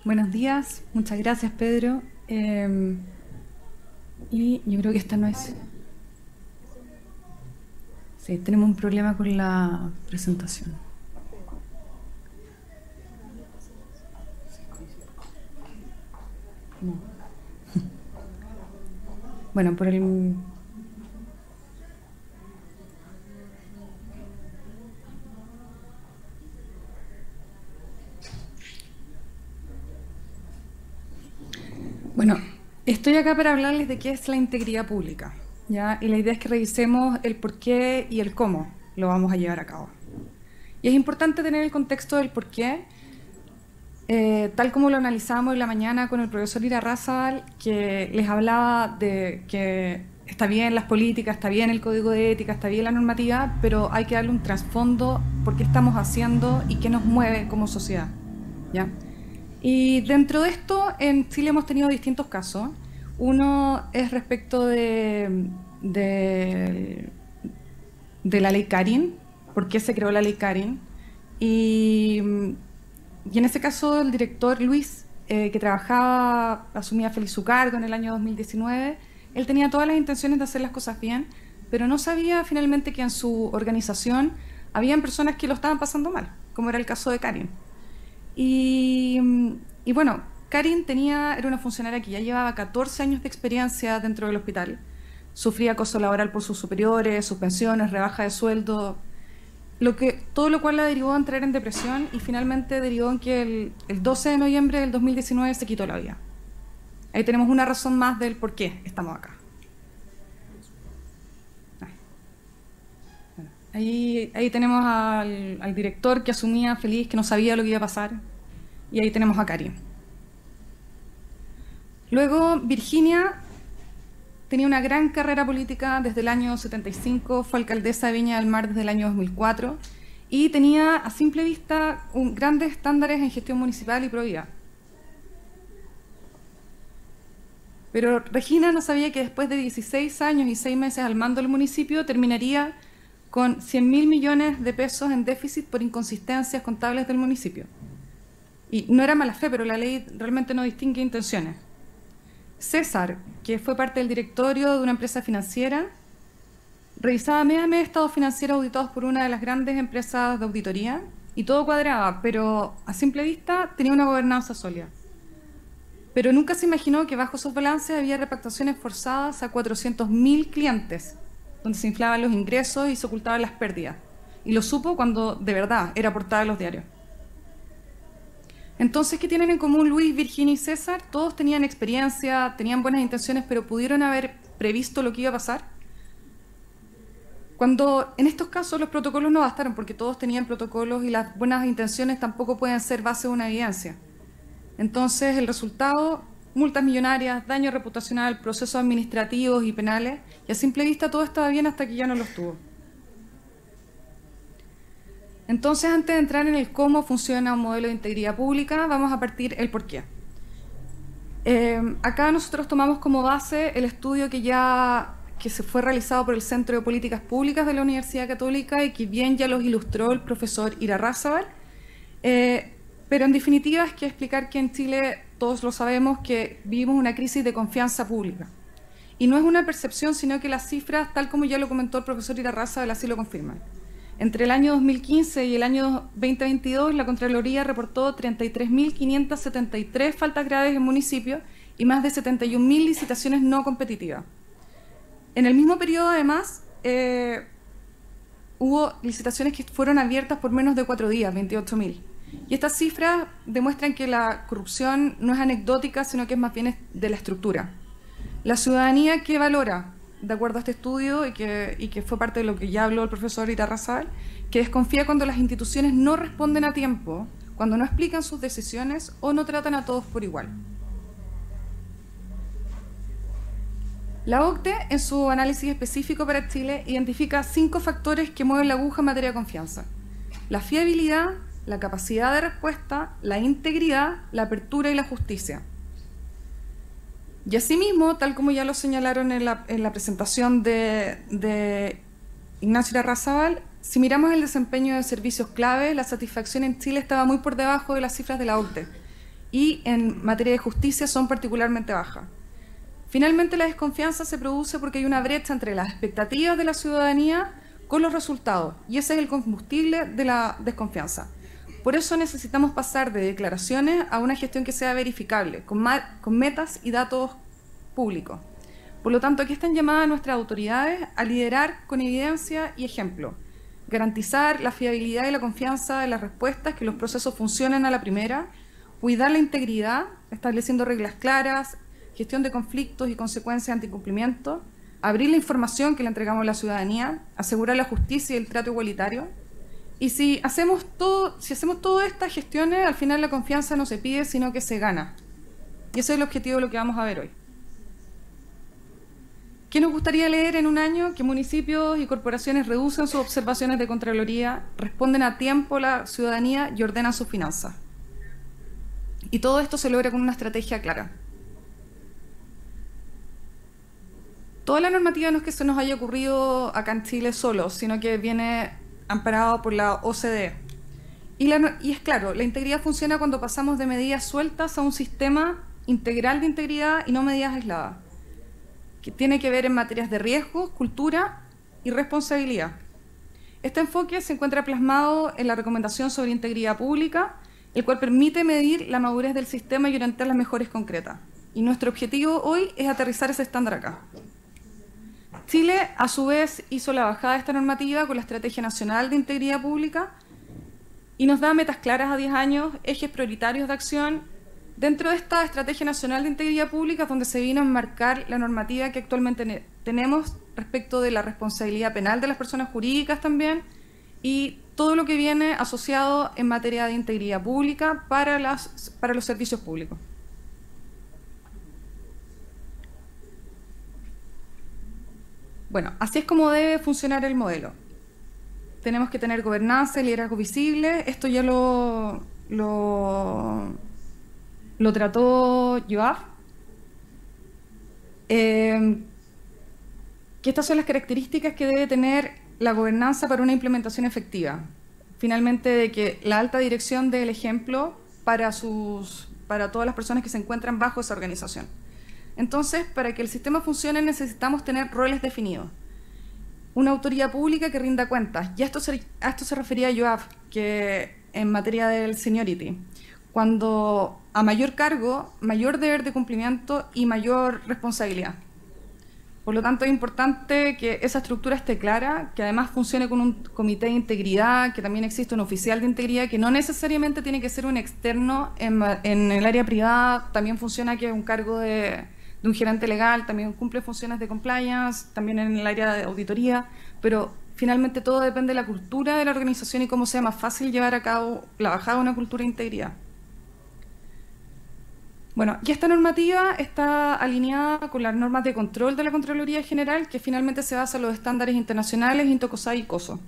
Buenos días, muchas gracias Pedro. Y yo creo que esta no es... Sí, tenemos un problema con la presentación. No. Bueno, por el... Bueno, estoy acá para hablarles de qué es la integridad pública, ¿ya? Y la idea es que revisemos el por qué y el cómo lo vamos a llevar a cabo. Y es importante tener el contexto del por qué, tal como lo analizamos en la mañana con el profesor Irarrázaval, que les hablaba de que está bien las políticas, está bien el código de ética, está bien la normativa, pero hay que darle un trasfondo por qué estamos haciendo y qué nos mueve como sociedad, ¿ya? Y dentro de esto, en Chile hemos tenido distintos casos. Uno es respecto de la ley Karin, por qué se creó la ley Karin. Y en ese caso, el director Luis, que trabajaba, asumía feliz su cargo en el año 2019, él tenía todas las intenciones de hacer las cosas bien, pero no sabía finalmente que en su organización habían personas que lo estaban pasando mal, como era el caso de Karin. Y bueno, Karin era una funcionaria que ya llevaba 14 años de experiencia dentro del hospital. Sufría acoso laboral por sus superiores, suspensiones, rebaja de sueldo, todo lo cual la derivó a entrar en depresión y finalmente derivó en que el 12 de noviembre del 2019 se quitó la vida. Ahí tenemos una razón más del por qué estamos acá. Ahí tenemos al director que asumía feliz, que no sabía lo que iba a pasar. Y ahí tenemos a Karin. Luego, Virginia tenía una gran carrera política desde el año 75, fue alcaldesa de Viña del Mar desde el año 2004 y tenía a simple vista grandes estándares en gestión municipal y probidad. Pero Regina no sabía que después de 16 años y 6 meses al mando del municipio terminaría con 100.000 millones de pesos en déficit por inconsistencias contables del municipio. Y no era mala fe, pero la ley realmente no distingue intenciones. César, que fue parte del directorio de una empresa financiera, revisaba mes a mes estados financieros auditados por una de las grandes empresas de auditoría y todo cuadraba, pero a simple vista tenía una gobernanza sólida. Pero nunca se imaginó que bajo esos balances había repactaciones forzadas a 400.000 clientes, donde se inflaban los ingresos y se ocultaban las pérdidas. Y lo supo cuando de verdad era portada de los diarios. Entonces, ¿qué tienen en común Luis, Virginia y César? Todos tenían experiencia, tenían buenas intenciones, pero pudieron haber previsto lo que iba a pasar. Cuando en estos casos los protocolos no bastaron, porque todos tenían protocolos y las buenas intenciones tampoco pueden ser base de una evidencia. Entonces, el resultado, multas millonarias, daño reputacional, procesos administrativos y penales, y a simple vista todo estaba bien hasta que ya no lo estuvo. Entonces, antes de entrar en el cómo funciona un modelo de integridad pública, vamos a partir el por qué. Acá nosotros tomamos como base el estudio que se fue realizado por el Centro de Políticas Públicas de la Universidad Católica y que bien ya los ilustró el profesor Irarrázaval. Pero en definitiva es que explicar que en Chile todos lo sabemos que vivimos una crisis de confianza pública. Y no es una percepción, sino que las cifras, tal como ya lo comentó el profesor Irarrázaval, así lo confirman. Entre el año 2015 y el año 2022, la Contraloría reportó 33.573 faltas graves en municipios y más de 71.000 licitaciones no competitivas. En el mismo periodo, además, hubo licitaciones que fueron abiertas por menos de 4 días, 28.000. Y estas cifras demuestran que la corrupción no es anecdótica, sino que es más bien de la estructura. La ciudadanía que valora, de acuerdo a este estudio, y que fue parte de lo que ya habló el profesor Irarrázaval, que desconfía cuando las instituciones no responden a tiempo, cuando no explican sus decisiones o no tratan a todos por igual. La OCDE, en su análisis específico para Chile, identifica 5 factores que mueven la aguja en materia de confianza: la fiabilidad, la capacidad de respuesta, la integridad, la apertura y la justicia. Y asimismo, tal como ya lo señalaron en la presentación de Ignacio Irarrázaval, si miramos el desempeño de servicios clave, la satisfacción en Chile estaba muy por debajo de las cifras de la OCDE. y en materia de justicia son particularmente bajas. Finalmente, la desconfianza se produce porque hay una brecha entre las expectativas de la ciudadanía con los resultados, y ese es el combustible de la desconfianza. Por eso necesitamos pasar de declaraciones a una gestión que sea verificable, con metas y datos públicos. Por lo tanto, aquí están llamadas nuestras autoridades a liderar con evidencia y ejemplo, garantizar la fiabilidad y la confianza de las respuestas, que los procesos funcionen a la primera, cuidar la integridad, estableciendo reglas claras, gestión de conflictos y consecuencias de anticumplimiento, abrir la información que le entregamos a la ciudadanía, asegurar la justicia y el trato igualitario. Y si hacemos todas estas gestiones, al final la confianza no se pide, sino que se gana. Y ese es el objetivo de lo que vamos a ver hoy. ¿Qué nos gustaría leer en un año? Que municipios y corporaciones reducen sus observaciones de Contraloría, responden a tiempo a la ciudadanía y ordenan sus finanzas. Y todo esto se logra con una estrategia clara. Toda la normativa no es que se nos haya ocurrido acá en Chile solo, sino que viene amparado por la OCDE. Y es claro, la integridad funciona cuando pasamos de medidas sueltas a un sistema integral de integridad y no medidas aisladas, que tiene que ver en materias de riesgos, cultura y responsabilidad. Este enfoque se encuentra plasmado en la recomendación sobre integridad pública, el cual permite medir la madurez del sistema y orientar las mejoras concretas. Y nuestro objetivo hoy es aterrizar ese estándar acá. Chile, a su vez, hizo la bajada de esta normativa con la Estrategia Nacional de Integridad Pública y nos da metas claras a 10 años, ejes prioritarios de acción. Dentro de esta Estrategia Nacional de Integridad Pública es donde se vino a enmarcar la normativa que actualmente tenemos respecto de la responsabilidad penal de las personas jurídicas también y todo lo que viene asociado en materia de integridad pública para los servicios públicos. Bueno, así es como debe funcionar el modelo. Tenemos que tener gobernanza y liderazgo visible. Esto ya lo trató Yoav. Que estas son las características que debe tener la gobernanza para una implementación efectiva. Finalmente, de que la alta dirección dé el ejemplo para todas las personas que se encuentran bajo esa organización. Entonces, para que el sistema funcione necesitamos tener roles definidos. Una autoridad pública que rinda cuentas. Y a esto se refería Yoav, que en materia del seniority. Cuando a mayor cargo, mayor deber de cumplimiento y mayor responsabilidad. Por lo tanto, es importante que esa estructura esté clara, que además funcione con un comité de integridad, que también existe un oficial de integridad, que no necesariamente tiene que ser un externo. En el área privada también funciona que es un cargo de un gerente legal, también cumple funciones de compliance, también en el área de auditoría, pero finalmente todo depende de la cultura de la organización y cómo sea más fácil llevar a cabo la bajada de una cultura de integridad. Bueno, y esta normativa está alineada con las normas de control de la Contraloría General, que finalmente se basa en los estándares internacionales INTOCOSAI y COSO.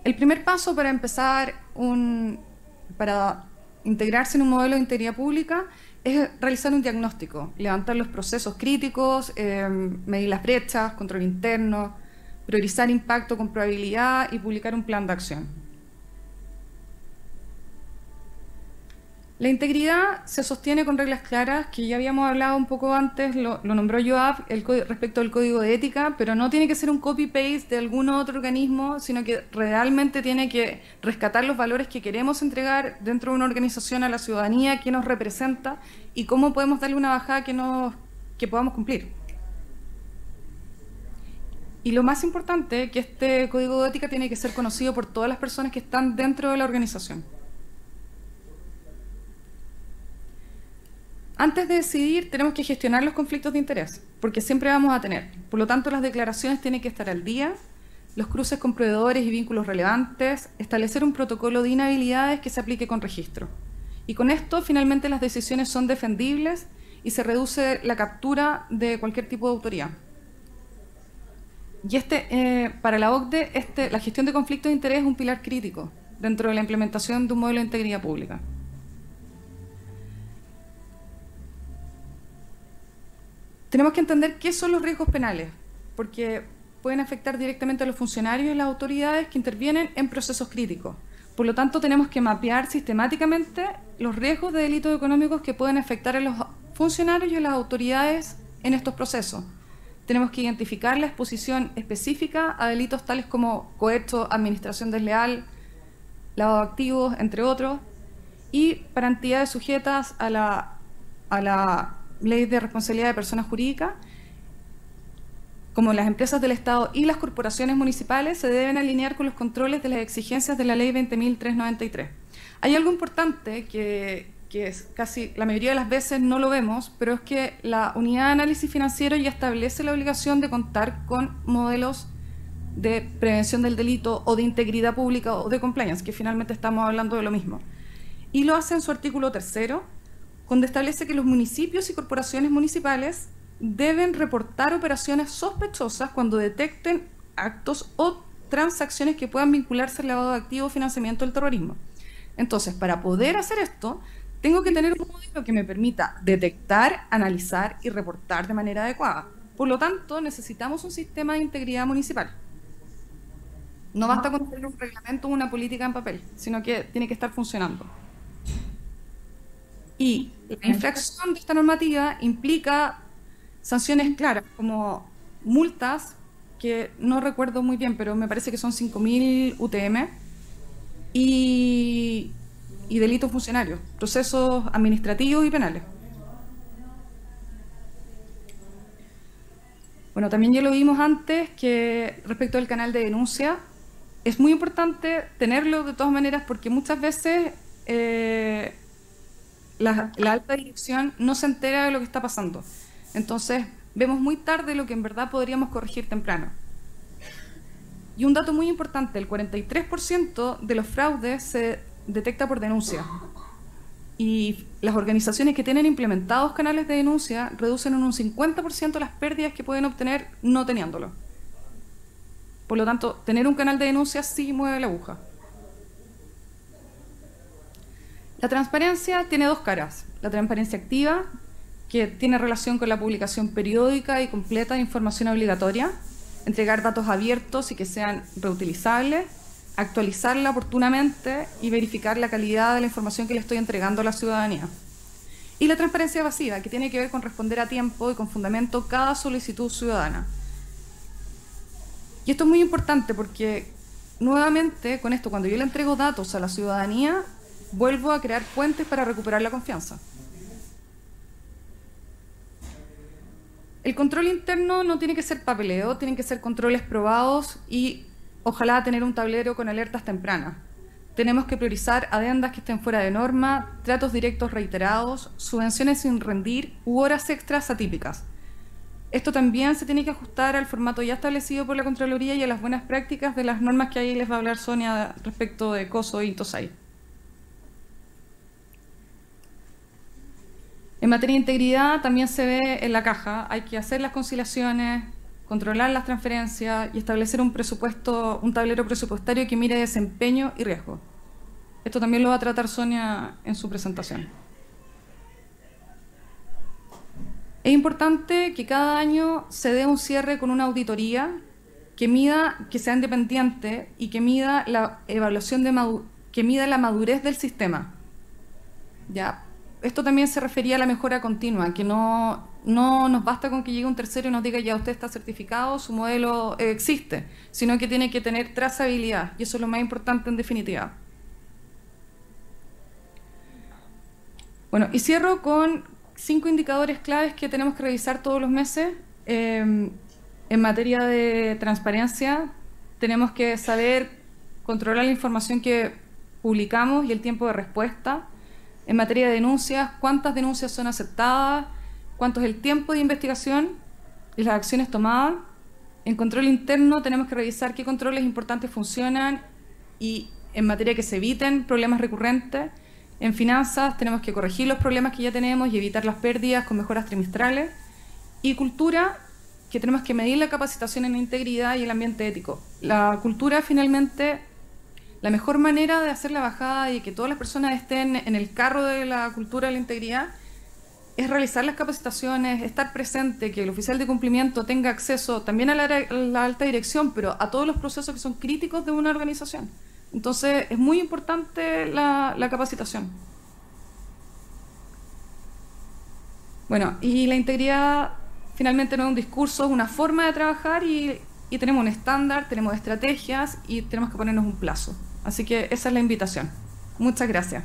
El primer paso para empezar para integrarse en un modelo de integridad pública es realizar un diagnóstico, levantar los procesos críticos, medir las brechas, control interno, priorizar impacto con probabilidad y publicar un plan de acción. La integridad se sostiene con reglas claras, que ya habíamos hablado un poco antes, lo nombró Yoav respecto al código de ética, pero no tiene que ser un copy-paste de algún otro organismo, sino que realmente tiene que rescatar los valores que queremos entregar dentro de una organización a la ciudadanía que nos representa y cómo podemos darle una bajada que podamos cumplir. Y lo más importante, que este código de ética tiene que ser conocido por todas las personas que están dentro de la organización. Antes de decidir, tenemos que gestionar los conflictos de interés, porque siempre vamos a tener. Por lo tanto, las declaraciones tienen que estar al día, los cruces con proveedores y vínculos relevantes, establecer un protocolo de inhabilidades que se aplique con registro. Y con esto, finalmente, las decisiones son defendibles y se reduce la captura de cualquier tipo de autoridad. Y para la OCDE, la gestión de conflictos de interés es un pilar crítico dentro de la implementación de un modelo de integridad pública. Tenemos que entender qué son los riesgos penales, porque pueden afectar directamente a los funcionarios y las autoridades que intervienen en procesos críticos. Por lo tanto, tenemos que mapear sistemáticamente los riesgos de delitos económicos que pueden afectar a los funcionarios y a las autoridades en estos procesos. Tenemos que identificar la exposición específica a delitos tales como cohecho, administración desleal, lavado de activos, entre otros, y para entidades sujetas a la Ley de Responsabilidad de Personas Jurídicas, como las empresas del Estado y las corporaciones municipales, se deben alinear con los controles de las exigencias de la Ley 20.393. Hay algo importante que es casi la mayoría de las veces no lo vemos, pero es que la Unidad de Análisis Financiero ya establece la obligación de contar con modelos de prevención del delito o de integridad pública o de compliance, que finalmente estamos hablando de lo mismo. Y lo hace en su artículo 3º, donde establece que los municipios y corporaciones municipales deben reportar operaciones sospechosas cuando detecten actos o transacciones que puedan vincularse al lavado de activos o financiamiento del terrorismo. Entonces, para poder hacer esto, tengo que tener un modelo que me permita detectar, analizar y reportar de manera adecuada. Por lo tanto, necesitamos un sistema de integridad municipal. No basta con tener un reglamento o una política en papel, sino que tiene que estar funcionando. Y la infracción de esta normativa implica sanciones claras, como multas, que no recuerdo muy bien, pero me parece que son 5.000 UTM, y delitos funcionarios, procesos administrativos y penales. Bueno, también ya lo vimos antes, que respecto al canal de denuncia, es muy importante tenerlo de todas maneras, porque muchas veces la alta dirección no se entera de lo que está pasando. Entonces, vemos muy tarde lo que en verdad podríamos corregir temprano. Y un dato muy importante, el 43% de los fraudes se detecta por denuncia. Y las organizaciones que tienen implementados canales de denuncia reducen en un 50% las pérdidas que pueden obtener no teniéndolo. Por lo tanto, tener un canal de denuncia sí mueve la aguja. La transparencia tiene dos caras. La transparencia activa, que tiene relación con la publicación periódica y completa de información obligatoria, entregar datos abiertos y que sean reutilizables, actualizarla oportunamente y verificar la calidad de la información que le estoy entregando a la ciudadanía. Y la transparencia pasiva, que tiene que ver con responder a tiempo y con fundamento cada solicitud ciudadana. Y esto es muy importante porque, nuevamente, con esto, cuando yo le entrego datos a la ciudadanía, vuelvo a crear puentes para recuperar la confianza. El control interno no tiene que ser papeleo, tienen que ser controles probados y ojalá tener un tablero con alertas tempranas. Tenemos que priorizar adendas que estén fuera de norma, tratos directos reiterados, subvenciones sin rendir u horas extras atípicas. Esto también se tiene que ajustar al formato ya establecido por la Contraloría y a las buenas prácticas de las normas que ahí les va a hablar Sonia respecto de COSO y TOSAI. En materia de integridad también se ve en la caja, hay que hacer las conciliaciones, controlar las transferencias y establecer un presupuesto, un tablero presupuestario que mire desempeño y riesgo. Esto también lo va a tratar Sonia en su presentación. Es importante que cada año se dé un cierre con una auditoría que mida, que sea independiente y que mida la evaluación que mida la madurez del sistema. ¿Ya? Esto también se refería a la mejora continua, que no nos basta con que llegue un tercero y nos diga ya usted está certificado, su modelo existe, sino que tiene que tener trazabilidad, y eso es lo más importante en definitiva. Bueno, y cierro con 5 indicadores claves que tenemos que revisar todos los meses. En materia de transparencia, tenemos que saber controlar la información que publicamos y el tiempo de respuesta. En materia de denuncias, cuántas denuncias son aceptadas, cuánto es el tiempo de investigación y las acciones tomadas. En control interno tenemos que revisar qué controles importantes funcionan y en materia que se eviten problemas recurrentes. En finanzas tenemos que corregir los problemas que ya tenemos y evitar las pérdidas con mejoras trimestrales. Y cultura, que tenemos que medir la capacitación en integridad y el ambiente ético. La cultura finalmente... La mejor manera de hacer la bajada y que todas las personas estén en el carro de la cultura de la integridad es realizar las capacitaciones, estar presente, que el oficial de cumplimiento tenga acceso también a la alta dirección, pero a todos los procesos que son críticos de una organización. Entonces, es muy importante la capacitación. Bueno, y la integridad finalmente no es un discurso, es una forma de trabajar y tenemos un estándar, tenemos estrategias y tenemos que ponernos un plazo. Así que esa es la invitación. Muchas gracias.